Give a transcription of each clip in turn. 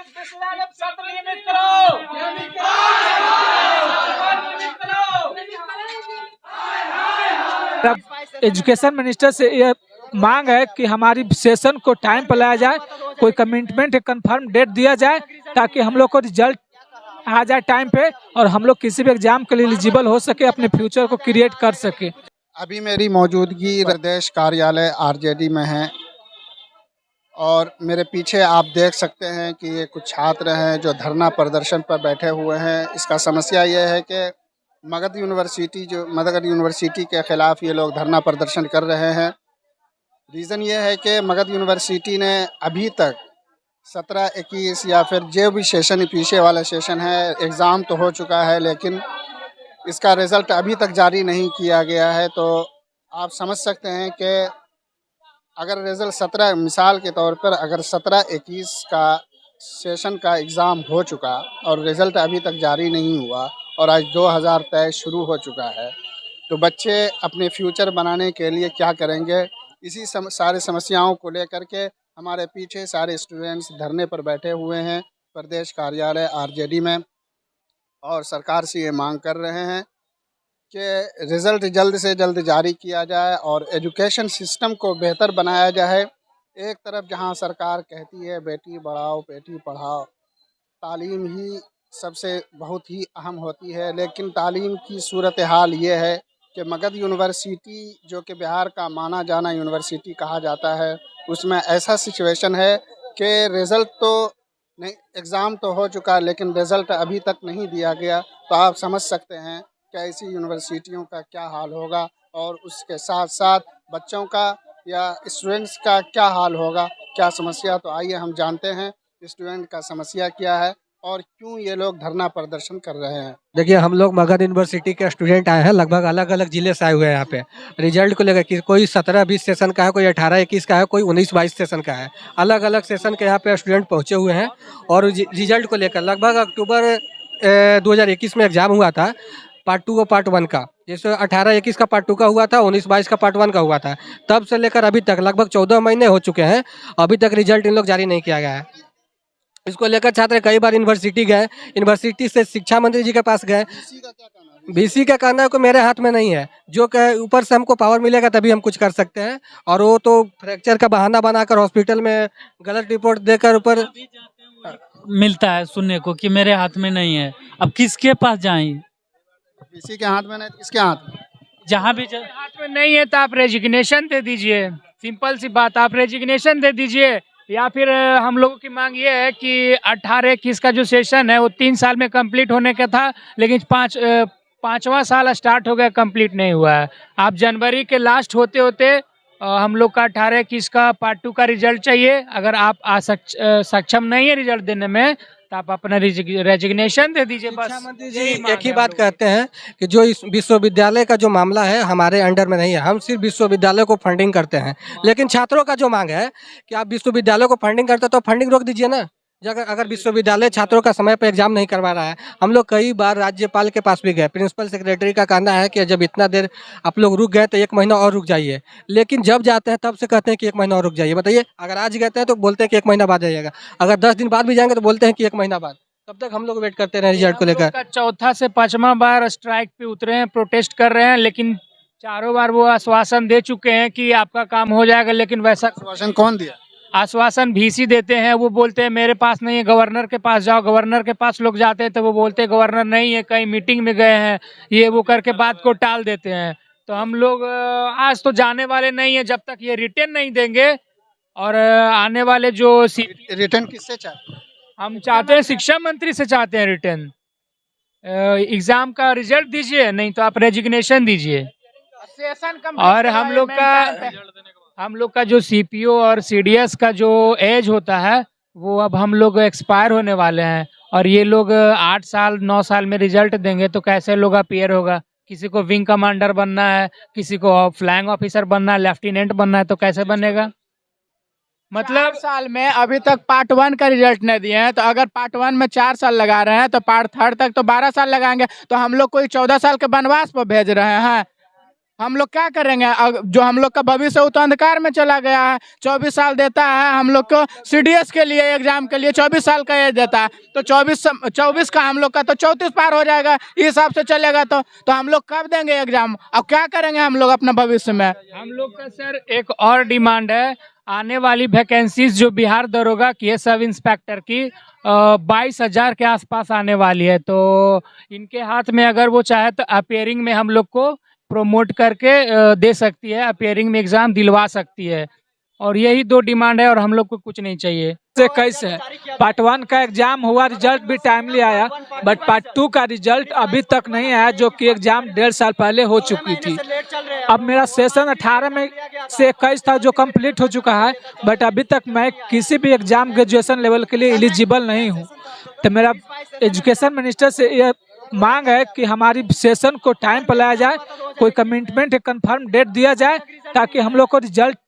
सत्र नियमित करो, एजुकेशन मिनिस्टर से यह मांग है कि हमारी सेशन को टाइम पर लाया जाए, कोई कमिटमेंट कंफर्म डेट दिया जाए ताकि हम लोग को रिजल्ट आ जाए टाइम पे और हम लोग किसी भी एग्जाम के लिए एलिजिबल हो सके, अपने फ्यूचर को क्रिएट कर सके। अभी मेरी मौजूदगी प्रदेश कार्यालय आरजेडी में है और मेरे पीछे आप देख सकते हैं कि ये कुछ छात्र हैं जो धरना प्रदर्शन पर बैठे हुए हैं। इसका समस्या ये है कि मगध यूनिवर्सिटी के ख़िलाफ़ ये लोग धरना प्रदर्शन कर रहे हैं। रीज़न ये है कि मगध यूनिवर्सिटी ने अभी तक 17, 21 या फिर जो भी सेशन पीछे वाला सेशन है, एग्ज़ाम तो हो चुका है लेकिन इसका रिज़ल्ट अभी तक जारी नहीं किया गया है। तो आप समझ सकते हैं कि अगर रिज़ल्ट 17 मिसाल के तौर पर अगर 17-21 का सेशन का एग्ज़ाम हो चुका और रिज़ल्ट अभी तक जारी नहीं हुआ और आज 2023 शुरू हो चुका है, तो बच्चे अपने फ्यूचर बनाने के लिए क्या करेंगे? इसी सारे समस्याओं को लेकर के हमारे पीछे सारे स्टूडेंट्स धरने पर बैठे हुए हैं प्रदेश कार्यालय आरजेडी में और सरकार से ये मांग कर रहे हैं कि रिज़ल्ट जल्द से जल्द जारी किया जाए और एजुकेशन सिस्टम को बेहतर बनाया जाए। एक तरफ जहां सरकार कहती है बेटी बढ़ाओ बेटी पढ़ाओ, तालीम ही सबसे बहुत ही अहम होती है, लेकिन तालीम की सूरत हाल ये है कि मगध यूनिवर्सिटी जो कि बिहार का माना जाना यूनिवर्सिटी कहा जाता है, उसमें ऐसा सिचुएशन है कि रिज़ल्ट तो नहीं, एग्ज़ाम तो हो चुका लेकिन रिज़ल्ट अभी तक नहीं दिया गया। तो आप समझ सकते हैं कि ऐसी यूनिवर्सिटियों का क्या हाल होगा और उसके साथ साथ बच्चों का या स्टूडेंट्स का क्या हाल होगा, क्या समस्या। तो आइए हम जानते हैं स्टूडेंट का समस्या क्या है और क्यों ये लोग धरना प्रदर्शन कर रहे हैं। देखिए, हम लोग मगध यूनिवर्सिटी के स्टूडेंट आए हैं, लगभग अलग अलग जिले से आए हुए हैं यहाँ पे रिजल्ट को लेकर कि कोई 17-20 सेशन का है, कोई 18-21 का है, कोई 19-22 सेशन का है। अलग अलग सेशन के यहाँ पे स्टूडेंट पहुँचे हुए हैं और रिजल्ट को लेकर लगभग अक्टूबर 2021 में एग्जाम हुआ था पार्ट 2 और पार्ट 1 का। जैसे 18-21 का पार्ट 2 का हुआ था, 19-22 का पार्ट 1 का हुआ था। तब से लेकर अभी तक लगभग 14 महीने हो चुके हैं, अभी तक रिजल्ट इन लोग जारी नहीं किया गया है। इसको लेकर छात्र कई बार यूनिवर्सिटी गए, यूनिवर्सिटी से शिक्षा मंत्री जी के पास गए। बीसी का कहना है कि मेरे हाथ में नहीं है, जो कहे ऊपर से हमको पावर मिलेगा तभी हम कुछ कर सकते हैं, और वो तो फ्रैक्चर का बहाना बनाकर हॉस्पिटल में गलत रिपोर्ट देकर ऊपर मिलता है सुनने को कि मेरे हाथ में नहीं है। अब किसके पास जाएं? बीसी के हाथ में नहीं, किसके हाथ में? जहाँ भी हाथ में नहीं है तो आप रेजिग्नेशन दे दीजिए, सिंपल सी बात, आप रेजिग्नेशन दे दीजिए। या फिर हम लोगों की मांग ये है कि 18-21 का जो सेशन है वो 3 साल में कंप्लीट होने का था, लेकिन 5वां साल स्टार्ट हो गया, कंप्लीट नहीं हुआ है। आप जनवरी के लास्ट होते होते हम लोग का 18-21 का पार्ट 2 का रिजल्ट चाहिए। अगर आप सक्षम नहीं है रिजल्ट देने में तो आप अपना रेजिग्नेशन दे दीजिए। बस मंत्री जी एक ही बात कहते हैं कि जो इस विश्वविद्यालय का जो मामला है हमारे अंडर में नहीं है, हम सिर्फ विश्वविद्यालय को फंडिंग करते हैं। लेकिन छात्रों का जो मांग है कि आप विश्वविद्यालय को फंडिंग करते तो फंडिंग रोक दीजिए ना। अगर विश्वविद्यालय छात्रों का समय पर एग्जाम नहीं करवा रहा है, हम लोग कई बार राज्यपाल के पास भी गए, प्रिंसिपल सेक्रेटरी का कहना है कि जब इतना देर आप लोग रुक गए तो 1 महीना और रुक जाइए, लेकिन जब जाते हैं तब से कहते हैं कि 1 महीना और रुक जाइए। बताइए, अगर आज कहते हैं तो बोलते हैं कि 1 महीना बाद जाइएगा, अगर 10 दिन बाद भी जाएंगे तो बोलते हैं कि 1 महीना बाद। कब तक हम लोग वेट करते रहे रिजल्ट को लेकर? चौथा से 5वां बार स्ट्राइक पे उतरे हैं, प्रोटेस्ट कर रहे हैं, लेकिन चारों बार वो आश्वासन दे चुके हैं कि आपका काम हो जाएगा, लेकिन वैसा आश्वासन कौन दिया? आश्वासन VC देते हैं। वो बोलते हैं मेरे पास नहीं है, गवर्नर के पास जाओ। गवर्नर के पास लोग जाते हैं तो वो बोलते हैं गवर्नर नहीं है, कहीं मीटिंग में गए हैं, ये वो करके बात को टाल देते हैं। तो हम लोग आज तो जाने वाले नहीं है जब तक ये रिटर्न नहीं देंगे। और आने वाले जो रिटर्न किससे चाहते हैं? हम चाहते हैं शिक्षा मंत्री से चाहते हैं रिटर्न। एग्जाम का रिजल्ट दीजिए, नहीं तो आप रेजिग्नेशन दीजिए। और हम लोग का जो CPO और CDS का जो एज होता है वो अब हम लोग एक्सपायर होने वाले हैं, और ये लोग 8 साल 9 साल में रिजल्ट देंगे तो कैसे लोग अपीयर होगा। किसी को विंग कमांडर बनना है, किसी को फ्लैग ऑफिसर बनना है, लेफ्टिनेंट बनना है, तो कैसे बनेगा? मतलब 4 साल में अभी तक पार्ट 1 का रिजल्ट नहीं दिए हैं, तो अगर पार्ट 1 में 4 साल लगा रहे हैं तो पार्ट 3 तक तो 12 साल लगाएंगे, तो हम लोग कोई 14 साल के वनवास पर भेज रहे हैं। हम लोग क्या करेंगे? जो हम लोग का भविष्य वो तो अंधकार में चला गया है। 24 साल देता है हम लोग को सीडीएस के लिए, एग्जाम के लिए 24 साल का एज देता है। तो 24 का हम लोग का तो 34 पार हो जाएगा, इस हिसाब से चलेगा। तो हम लोग कब देंगे एग्जाम? अब क्या करेंगे हम लोग अपना भविष्य में? हम लोग का सर एक और डिमांड है, आने वाली वैकेंसीज जो बिहार दरोगा की है, सब इंस्पेक्टर की 22,000 के आसपास आने वाली है। तो इनके हाथ में अगर वो चाहे तो अपेयरिंग में हम लोग को प्रोमोट करके दे सकती है, अपेयरिंग में एग्जाम दिलवा सकती है। और यही 2 डिमांड है और हम लोग को कुछ नहीं चाहिए। से कैसे है, पार्ट 1 का एग्जाम हुआ, रिजल्ट भी टाइमली आया, बट पार्ट 2 का रिजल्ट अभी तक नहीं आया, जो कि एग्जाम 1.5 साल पहले हो चुकी थी। अब मेरा सेशन 18 में से 21 था जो कंप्लीट हो चुका है, बट अभी तक मैं किसी भी एग्जाम ग्रेजुएशन लेवल के लिए एलिजिबल नहीं हूँ। तो मेरा एजुकेशन मिनिस्टर से यह मांग है कि हमारी सेशन को टाइम पर लाया जाए, कोई कमिटमेंट कंफर्म डेट दिया जाए, ताकि हम लोग को रिजल्ट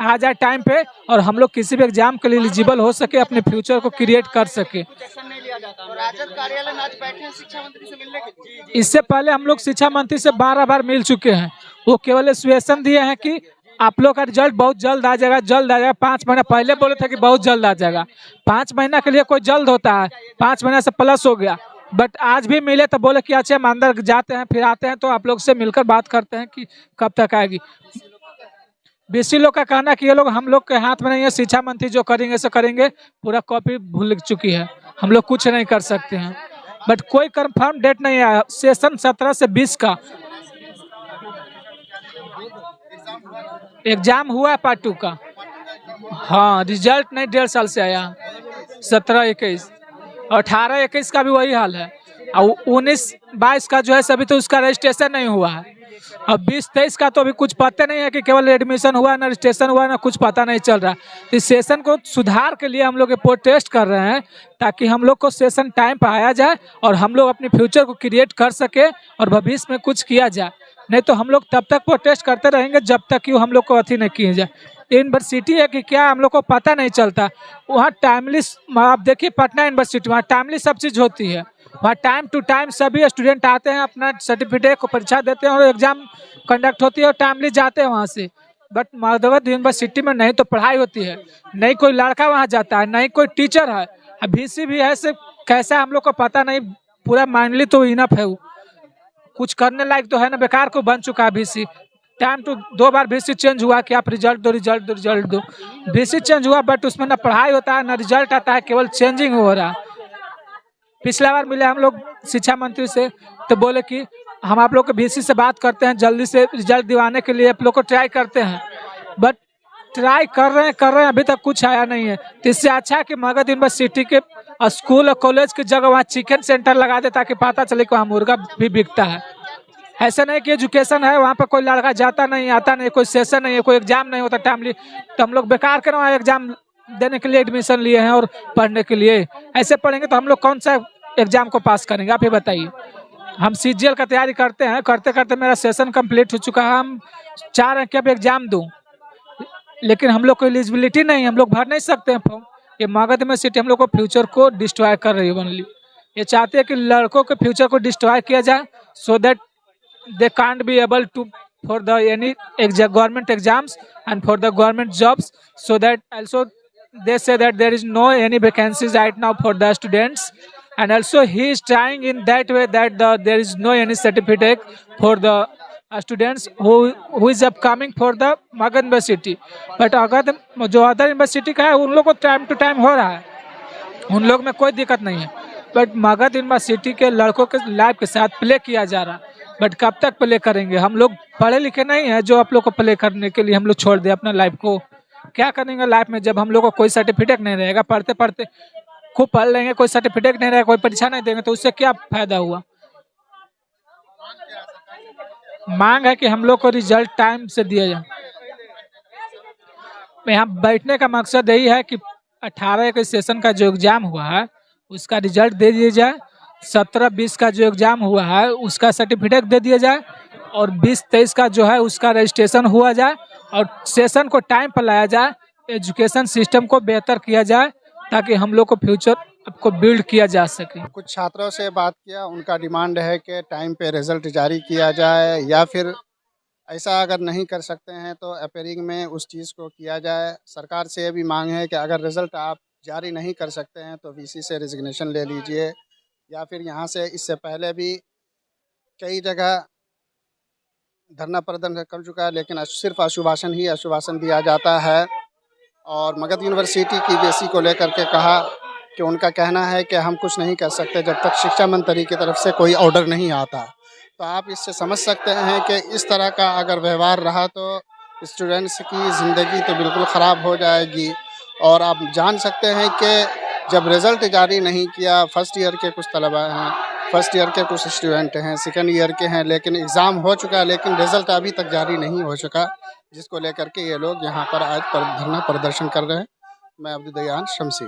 आ जाए टाइम पे और हम लोग किसी भी एग्जाम के लिए एलिजिबल हो सके, अपने फ्यूचर को क्रिएट कर सके। राजद कार्यालय में आज बैठे हैं शिक्षा मंत्री से मिलने के लिए। इससे पहले हम लोग शिक्षा मंत्री से 12 बार मिल चुके हैं। वो केवल आश्वासन दिए हैं कि आप लोग का रिजल्ट बहुत जल्द आ जाएगा, जल्द आ जाएगा। 5 महीना पहले बोले थे कि बहुत जल्द आ जाएगा। 5 महीना के लिए कोई जल्द होता है? 5 महीना से प्लस हो गया, बट आज भी मिले तो बोले कि अच्छा हम अंदर जाते हैं, फिर आते हैं तो आप लोग से मिलकर बात करते हैं कि कब तक आएगी। बीसी लोग का कहना कि ये लोग हम लोग के हाथ में नहीं है, शिक्षा मंत्री जो करेंगे ऐसे करेंगे, पूरा कॉपी भूल चुकी है, हम लोग कुछ नहीं कर सकते हैं। बट कोई कंफर्म डेट नहीं आया। सेशन 17 से 20 का एग्जाम हुआ है पार्ट 2 का। हाँ, रिजल्ट नहीं 1.5 साल से आया। 17-21 और 18-21 का भी वही हाल है। और 19-22 का जो है सभी तो उसका रजिस्ट्रेशन नहीं हुआ है। अब 20-23 का तो अभी कुछ पता नहीं है कि केवल एडमिशन हुआ, ना रजिस्ट्रेशन हुआ, ना कुछ पता नहीं चल रहा। तो इस सेशन को सुधार के लिए हम लोग प्रोटेस्ट कर रहे हैं, ताकि हम लोग को सेशन टाइम पर आया जाए और हम लोग अपने फ्यूचर को क्रिएट कर सके और भविष्य में कुछ किया जाए। नहीं तो हम लोग तब तक प्रोटेस्ट करते रहेंगे जब तक कि हम लोग को अथी नहीं किया जाए। यूनिवर्सिटी है कि क्या, हम लोग को पता नहीं चलता। वहाँ टाइमली, आप देखिए पटना यूनिवर्सिटी, वहाँ टाइमली सब चीज़ होती है। वहाँ टाइम टू टाइम सभी स्टूडेंट आते हैं, अपना सर्टिफिकेट को परीक्षा देते हैं और एग्जाम कंडक्ट होती है और टाइमली जाते हैं वहाँ से। बट माधवत यूनिवर्सिटी में नहीं तो पढ़ाई होती है, नहीं कोई लड़का वहाँ जाता है, नहीं कोई टीचर है। अब VC भी है, सिर्फ कैसा हम लोग को पता नहीं। पूरा माइंडली तो इनफ है, वो कुछ करने लायक तो है ना, बेकार को बन चुका है VC। टाइम टू 2 बार VC चेंज हुआ कि आप रिजल्ट दो, रिजल्ट दो, रिजल्ट दो। VC चेंज हुआ बट उसमें ना पढ़ाई होता है ना रिजल्ट आता है, केवल चेंजिंग हो रहा है। पिछला बार मिले हम लोग शिक्षा मंत्री से, तो बोले कि हम आप लोग को VC से बात करते हैं, जल्दी से रिजल्ट दिवाने के लिए आप लोग को ट्राई करते हैं। बट ट्राई कर रहे हैं, अभी तक कुछ आया नहीं है। तो इससे अच्छा है कि मगध यूनिवर्सिटी के स्कूल और कॉलेज की जगह वहाँ चिकन सेंटर लगा दे, ताकि पता चले कि वहाँ मुर्गा भी बिकता है। ऐसा नहीं कि एजुकेशन है वहाँ पर कोई लड़का जाता नहीं, आता नहीं, कोई सेशन नहीं है, कोई एग्जाम नहीं होता टाइमली, तो हम लोग बेकार के वहाँ एग्जाम देने के लिए एडमिशन लिए हैं और पढ़ने के लिए। ऐसे पढ़ेंगे तो हम लोग कौन सा एग्जाम को पास करेंगे, आप ये बताइए। हम CGL का तैयारी करते हैं, करते करते मेरा सेशन कंप्लीट हो चुका है। हम चाह रहे हैं कि अब एग्जाम दूं, लेकिन हम लोग को एलिजिबिलिटी नहीं, हम लोग भर नहीं सकते हैं फॉर्म। ये मगध यूनिवर्सिटी हम लोग को फ्यूचर को डिस्ट्रॉय कर रही है ओनली। ये चाहते हैं कि लड़कों के फ्यूचर को डिस्ट्रॉय किया जाए, so that they can't be able to for the any government exams and for the government jobs, so that also they say that there is no any vacancies right now for the students, and also he is trying in that way that there is no any certificate for the students who is upcoming for the Magadh University. But अगर जो other university का है उन लोग को time to time हो रहा है, उन लोग में कोई दिक्कत नहीं है। बट मगध यूनिवर्सिटी के लड़कों के लाइफ के साथ प्ले किया जा रहा है। बट कब तक प्ले करेंगे? हम लोग पढ़े लिखे नहीं हैं जो आप लोग को प्ले करने के लिए हम लोग छोड़ दे अपना लाइफ को। क्या करेंगे लाइफ में जब हम लोग को कोई सर्टिफिकेट नहीं रहेगा? पढ़ते पढ़ते खूब पढ़ लेंगे, कोई सर्टिफिकेट नहीं रहेगा, कोई परीक्षा नहीं देंगे, तो उससे क्या फायदा हुआ? मांग है कि हम लोग को रिजल्ट टाइम से दिया जाए। यहाँ बैठने का मकसद यही है कि 18 के सेशन का जो एग्जाम हुआ है उसका रिजल्ट दे दिया जाए, 17-20 का जो एग्जाम हुआ है उसका सर्टिफिकेट दे दिया जाए, और 20-23 का जो है उसका रजिस्ट्रेशन हुआ जाए, और सेशन को टाइम पर लाया जाए, एजुकेशन सिस्टम को बेहतर किया जाए, ताकि हम लोग को फ्यूचर को बिल्ड किया जा सके। कुछ छात्रों से बात किया, उनका डिमांड है कि टाइम पे रिजल्ट जारी किया जाए या फिर ऐसा अगर नहीं कर सकते हैं तो अपेयरिंग में उस चीज़ को किया जाए। सरकार से ये भी मांग है कि अगर रिज़ल्ट आप जारी नहीं कर सकते हैं तो वीसी से रेजिग्नेशन ले लीजिए, या फिर यहाँ से इससे पहले भी कई जगह धरना प्रदर्शन कर चुका है, लेकिन सिर्फ आश्वासन दिया जाता है। और मगध यूनिवर्सिटी की वीसी को लेकर के कहा कि उनका कहना है कि हम कुछ नहीं कर सकते जब तक शिक्षा मंत्री की तरफ से कोई ऑर्डर नहीं आता। तो आप इससे समझ सकते हैं कि इस तरह का अगर व्यवहार रहा तो स्टूडेंट्स की ज़िंदगी तो बिल्कुल ख़राब हो जाएगी। और आप जान सकते हैं कि जब रिज़ल्ट जारी नहीं किया, फर्स्ट ईयर के कुछ तलबा हैं, फर्स्ट ईयर के कुछ स्टूडेंट हैं, सेकेंड ईयर के हैं, लेकिन एग्ज़ाम हो चुका है लेकिन रिज़ल्ट अभी तक जारी नहीं हो चुका, जिसको लेकर के ये लोग यहाँ पर आज धरना प्रदर्शन कर रहे हैं। मैं अब्दुल दयान शमसी।